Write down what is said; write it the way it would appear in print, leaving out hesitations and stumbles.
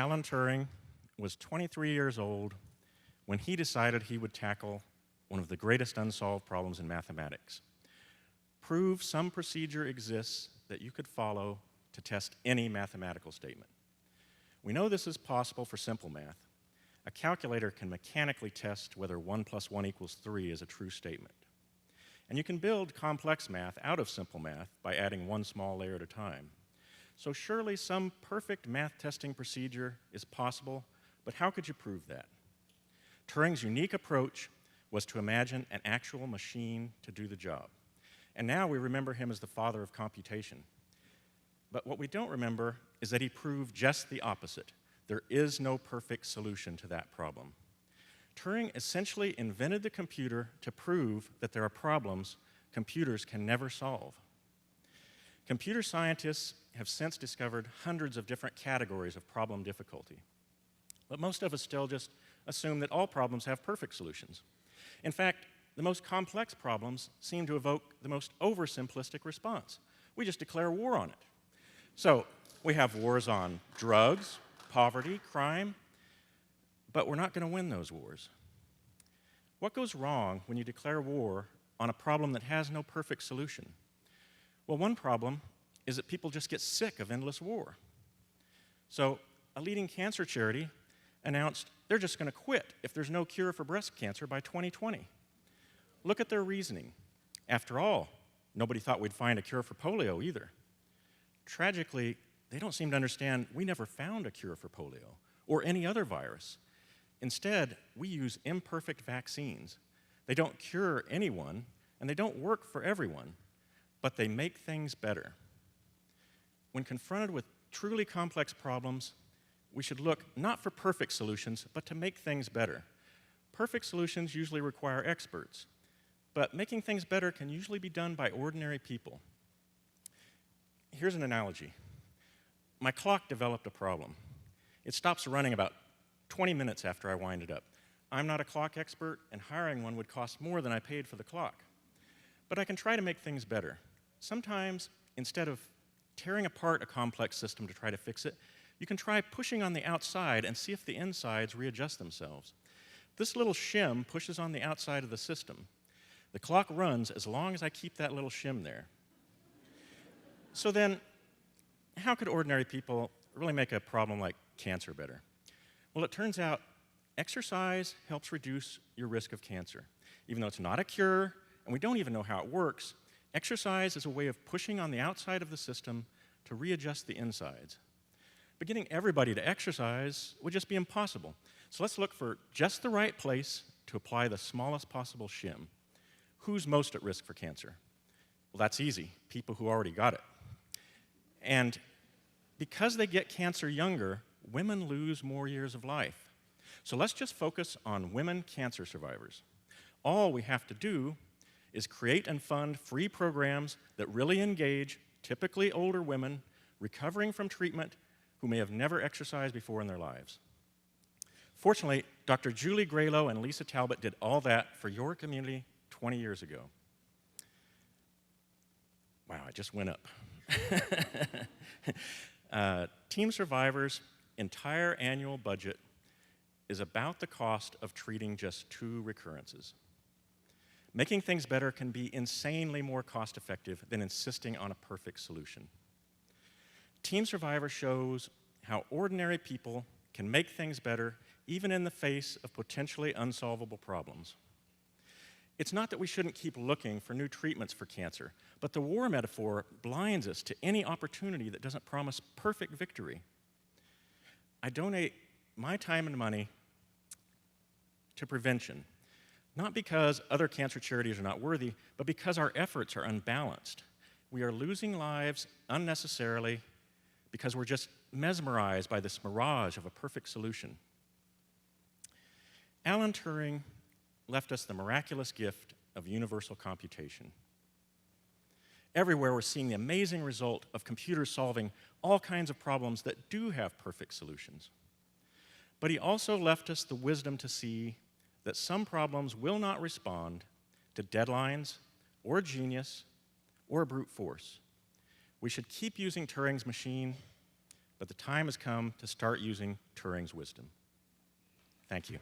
Alan Turing was 23 years old when he decided he would tackle one of the greatest unsolved problems in mathematics. Prove some procedure exists that you could follow to test any mathematical statement. We know this is possible for simple math. A calculator can mechanically test whether 1 + 1 = 3 is a true statement. And you can build complex math out of simple math by adding one small layer at a time. So surely some perfect math testing procedure is possible, but how could you prove that? Turing's unique approach was to imagine an actual machine to do the job. And now we remember him as the father of computation. But what we don't remember is that he proved just the opposite. There is no perfect solution to that problem. Turing essentially invented the computer to prove that there are problems computers can never solve. Computer scientists have since discovered hundreds of different categories of problem difficulty. But most of us still just assume that all problems have perfect solutions. In fact, the most complex problems seem to evoke the most oversimplistic response. We just declare war on it. So we have wars on drugs, poverty, crime, but we're not going to win those wars. What goes wrong when you declare war on a problem that has no perfect solution? Well, one problem is that people just get sick of endless war. So a leading cancer charity announced they're just going to quit if there's no cure for breast cancer by 2020. Look at their reasoning. After all, nobody thought we'd find a cure for polio either. Tragically, they don't seem to understand we never found a cure for polio or any other virus. Instead, we use imperfect vaccines. They don't cure anyone, and they don't work for everyone, but they make things better. When confronted with truly complex problems, we should look not for perfect solutions, but to make things better. Perfect solutions usually require experts, but making things better can usually be done by ordinary people. Here's an analogy. My clock developed a problem. It stops running about 20 minutes after I wind it up. I'm not a clock expert, and hiring one would cost more than I paid for the clock. But I can try to make things better. Sometimes, instead of tearing apart a complex system to try to fix it, you can try pushing on the outside and see if the insides readjust themselves. This little shim pushes on the outside of the system. The clock runs as long as I keep that little shim there. So then, how could ordinary people really make a problem like cancer better? Well, it turns out exercise helps reduce your risk of cancer. Even though it's not a cure, and we don't even know how it works, exercise is a way of pushing on the outside of the system to readjust the insides. But getting everybody to exercise would just be impossible. So let's look for just the right place to apply the smallest possible shim. Who's most at risk for cancer? Well, that's easy, people who already got it. And because they get cancer younger, women lose more years of life. So let's just focus on women cancer survivors. All we have to do is create and fund free programs that really engage typically older women recovering from treatment who may have never exercised before in their lives. Fortunately, Dr. Julie Graylow and Lisa Talbot did all that for your community 20 years ago. Wow, I just went up. Team Survivor's entire annual budget is about the cost of treating just 2 recurrences. Making things better can be insanely more cost-effective than insisting on a perfect solution. Team Survivor shows how ordinary people can make things better even in the face of potentially unsolvable problems. It's not that we shouldn't keep looking for new treatments for cancer, but the war metaphor blinds us to any opportunity that doesn't promise perfect victory. I donate my time and money to prevention, not because other cancer charities are not worthy, but because our efforts are unbalanced. We are losing lives unnecessarily because we're just mesmerized by this mirage of a perfect solution. Alan Turing left us the miraculous gift of universal computation. Everywhere we're seeing the amazing result of computers solving all kinds of problems that do have perfect solutions. But he also left us the wisdom to see that some problems will not respond to deadlines or genius or brute force. We should keep using Turing's machine but the time has come to start using Turing's wisdom. Thank you.